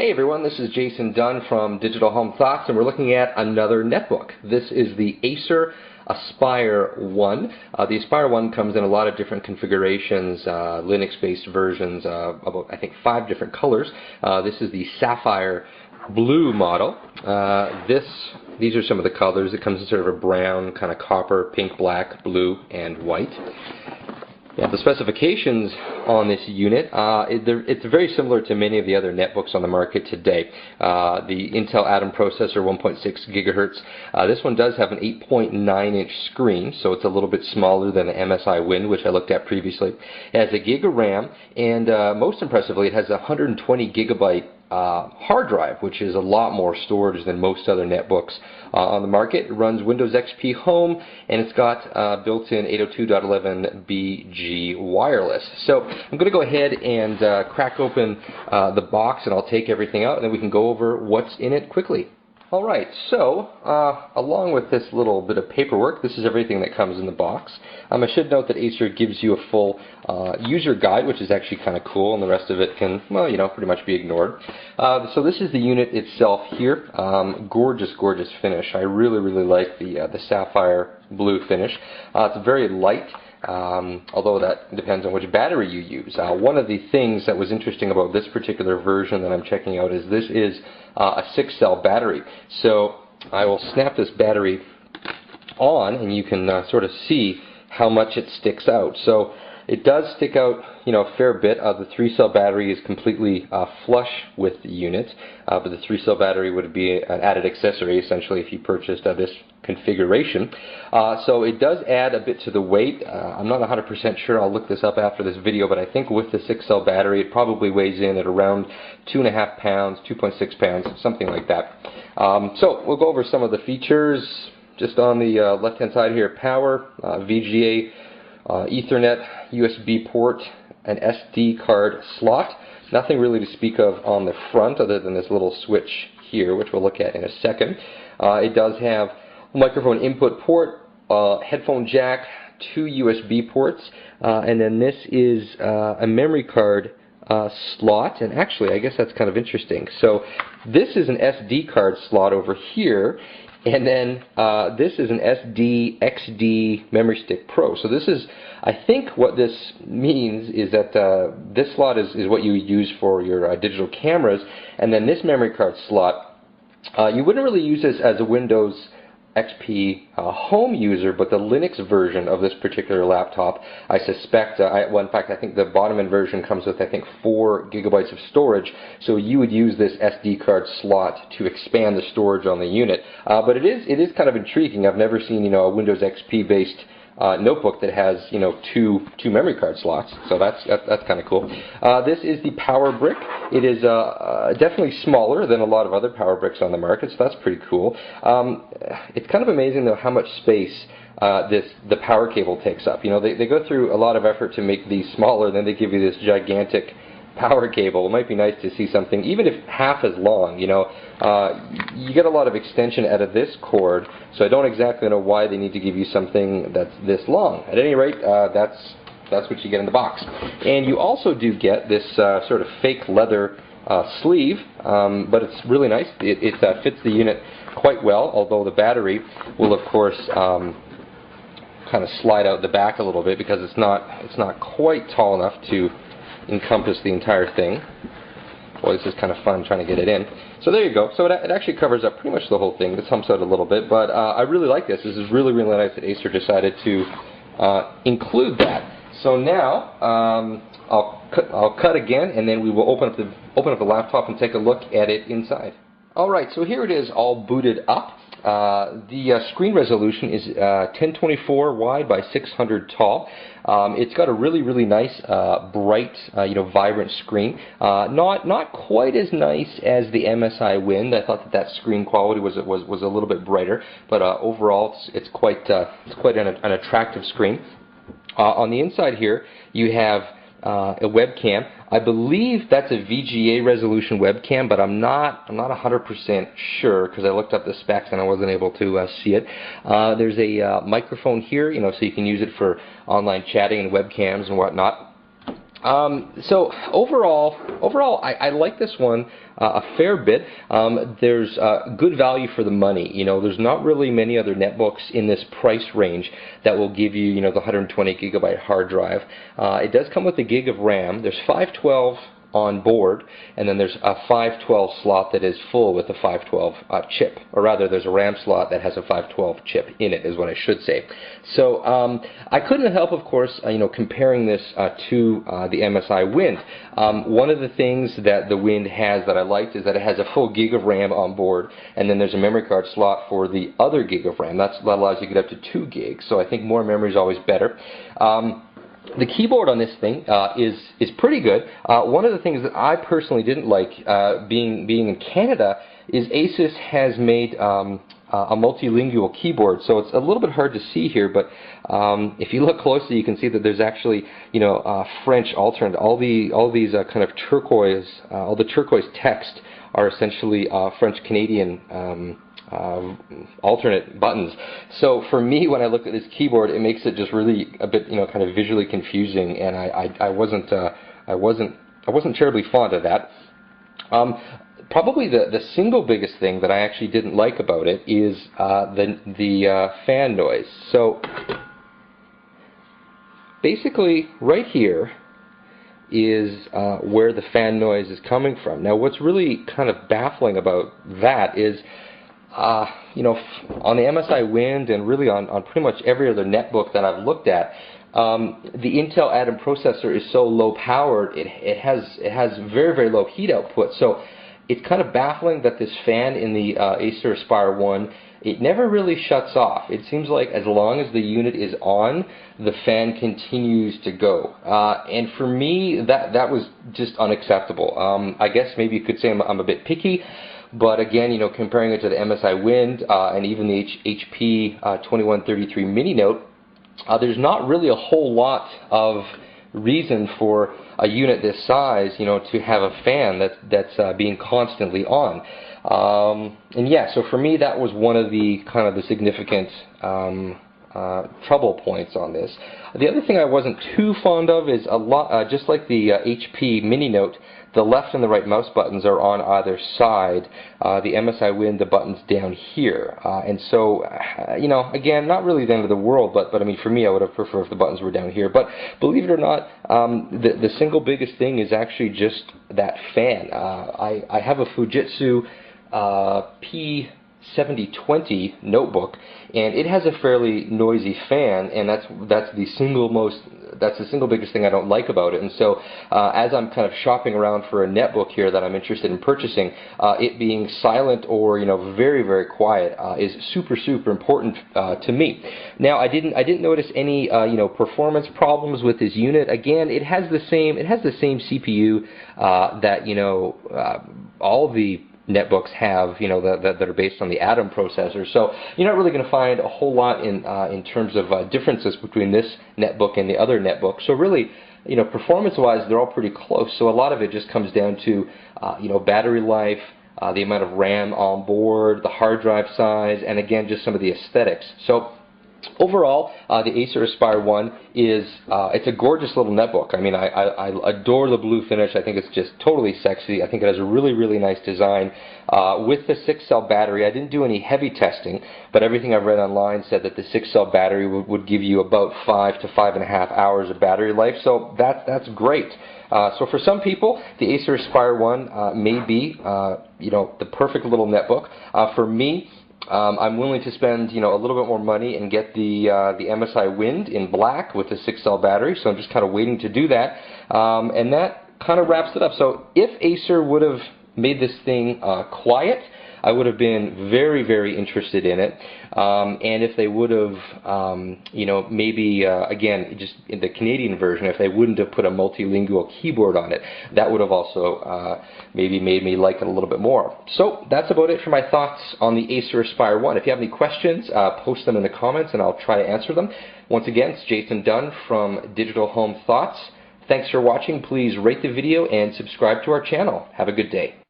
Hey everyone, this is Jason Dunn from Digital Home Thoughts, and we're looking at another netbook. This is the Acer Aspire 1. The Aspire 1 comes in a lot of different configurations, Linux-based versions, about I think 5 different colors. This is the Sapphire Blue model. These are some of the colors. It comes in sort of a brown, kind of copper, pink, black, blue, and white. Yeah, the specifications on this unit, it's very similar to many of the other netbooks on the market today. The Intel Atom processor, 1.6 gigahertz. This one does have an 8.9-inch screen, so it's a little bit smaller than the MSI Wind, which I looked at previously. It has a gig of RAM, and most impressively, it has a 120 gigabyte hard drive, which is a lot more storage than most other netbooks on the market. It runs Windows XP Home, and it's got built-in 802.11bg wireless. So I'm going to go ahead and crack open the box, and I'll take everything out, and then we can go over what's in it quickly. Alright, so along with this little bit of paperwork, this is everything that comes in the box. I should note that Acer gives you a full user guide, which is actually kind of cool, and the rest of it can, well, you know, pretty much be ignored. So this is the unit itself here. Gorgeous, gorgeous finish. I really like the sapphire blue finish. It's very light. Although that depends on which battery you use. One of the things that was interesting about this particular version that I'm checking out is this is a 6-cell battery. So I will snap this battery on, and you can sort of see how much it sticks out. So it does stick out, you know, a fair bit. The 3-cell battery is completely flush with the unit, but the 3-cell battery would be an added accessory essentially if you purchased this configuration. So it does add a bit to the weight. I'm not 100% sure. I'll look this up after this video, but I think with the 6-cell battery it probably weighs in at around 2.5 pounds, 2.6 pounds, something like that. So we'll go over some of the features. Just on the left-hand side here, power, VGA, Ethernet, USB port, an SD card slot. Nothing really to speak of on the front other than this little switch here, which we'll look at in a second. It does have a microphone input port, headphone jack, 2 USB ports, and then this is a memory card slot. And actually, I guess that's kind of interesting. So this is an SD card slot over here. And then this is an SD XD Memory Stick Pro. So this is, I think what this means is that this slot is what you use for your digital cameras, and then this memory card slot, you wouldn't really use this as a Windows XP home user, but the Linux version of this particular laptop, I suspect, well, in fact, I think the bottom end version comes with, I think, 4 gigabytes of storage, so you would use this SD card slot to expand the storage on the unit. But it is kind of intriguing. I've never seen, you know, a Windows XP based notebook that has, you know, two memory card slots, so that's kind of cool. This is the power brick. It is definitely smaller than a lot of other power bricks on the market, so that's pretty cool. It's kind of amazing though how much space the power cable takes up. You know, they go through a lot of effort to make these smaller, and then they give you this gigantic power cable. It might be nice to see something, even if half as long, you know. You get a lot of extension out of this cord, so I don't exactly know why they need to give you something that's this long. At any rate, that's what you get in the box. And you also do get this sort of fake leather sleeve, but it's really nice. It fits the unit quite well, although the battery will, of course, kind of slide out the back a little bit because it's not quite tall enough to encompass the entire thing. Boy, this is kind of fun trying to get it in. So there you go. So it actually covers up pretty much the whole thing. This humps out a little bit, but I really like this. This is really nice that Acer decided to include that. So now I'll cut again, and then we will open up the laptop and take a look at it inside. Alright, so here it is all booted up. The screen resolution is 1024 wide by 600 tall. It's got a really nice, bright, you know, vibrant screen. Not quite as nice as the MSI Wind. I thought that screen quality was a little bit brighter, but overall it's quite an attractive screen. On the inside here, you have a webcam. I believe that's a VGA resolution webcam, but I'm not 100% sure because I looked up the specs and I wasn't able to see it. There's a microphone here, you know, so you can use it for online chatting and webcams and whatnot. So overall, I like this one a fair bit. There's good value for the money. You know, there's not really many other netbooks in this price range that will give you, you know, the 120 gigabyte hard drive. It does come with a gig of RAM. There's 512 on board, and then there's a 512 slot that is full with a 512 chip, or rather there's a RAM slot that has a 512 chip in it, is what I should say. So I couldn't help, of course, you know, comparing this to the MSI Wind. One of the things that the Wind has that I liked is that it has a full gig of RAM on board, and then there's a memory card slot for the other gig of RAM. That allows you to get up to 2 gigs, so I think more memory is always better. The keyboard on this thing is pretty good. One of the things that I personally didn't like, being in Canada, is Asus has made a multilingual keyboard, so it's a little bit hard to see here. But if you look closely, you can see that there's actually, you know, French alternate. All these kind of turquoise, all the turquoise text are essentially French Canadian alternate buttons. So for me, when I look at this keyboard, it makes it just really a bit, you know, kind of visually confusing, and I wasn't terribly fond of that. Probably the single biggest thing that I actually didn't like about it is the fan noise. So basically, right here is where the fan noise is coming from. Now, what's really kind of baffling about that is, you know, on the MSI Wind and really on pretty much every other netbook that I've looked at, the Intel Atom processor is so low powered, it has very, very low heat output. So it's kind of baffling that this fan in the Acer Aspire 1, it never really shuts off. It seems like as long as the unit is on, the fan continues to go. And for me, that was just unacceptable. I guess maybe you could say I'm a bit picky, but again, you know, comparing it to the MSI Wind and even the HP 2133 Mini Note, there's not really a whole lot of reason for a unit this size, you know, to have a fan that's being constantly on. And yeah, so for me, that was one of the kind of the significant trouble points on this. The other thing I wasn't too fond of is just like the HP Mini Note, the left and the right mouse buttons are on either side. The MSI Wind, the button's down here. And so, you know, again, not really the end of the world, but I mean, for me, I would have preferred if the buttons were down here. But believe it or not, the single biggest thing is actually just that fan. I have a Fujitsu P7020 notebook, and it has a fairly noisy fan, and that's the single biggest thing I don't like about it. And so as I'm kind of shopping around for a netbook here that I'm interested in purchasing, it being silent or, you know, very, very quiet is super, super important to me. Now, I didn't notice any you know, performance problems with this unit. Again, it has the same CPU that, you know, all the netbooks have, you know, that are based on the Atom processor. So you're not really going to find a whole lot in terms of differences between this netbook and the other netbook. So really, you know, performance-wise, they're all pretty close. So a lot of it just comes down to, you know, battery life, the amount of RAM on board, the hard drive size, and again, just some of the aesthetics. So overall, the Acer Aspire 1 is, it's a gorgeous little netbook. I mean, I adore the blue finish. I think it's just totally sexy. I think it has a really, really nice design. With the 6-cell battery, I didn't do any heavy testing, but everything I've read online said that the 6-cell battery would give you about 5 to 5.5 hours of battery life, so that's great. So for some people, the Acer Aspire 1 may be, you know, the perfect little netbook. For me, I'm willing to spend, you know, a little bit more money and get the MSI Wind in black with the 6-cell battery. So I'm just kind of waiting to do that, and that kind of wraps it up. So if Acer would have made this thing quiet, I would have been very, very interested in it. And if they would have, you know, maybe, again, just in the Canadian version, if they wouldn't have put a multilingual keyboard on it, that would have also maybe made me like it a little bit more. So that's about it for my thoughts on the Acer Aspire 1. If you have any questions, post them in the comments and I'll try to answer them. Once again, it's Jason Dunn from Digital Home Thoughts. Thanks for watching. Please rate the video and subscribe to our channel. Have a good day.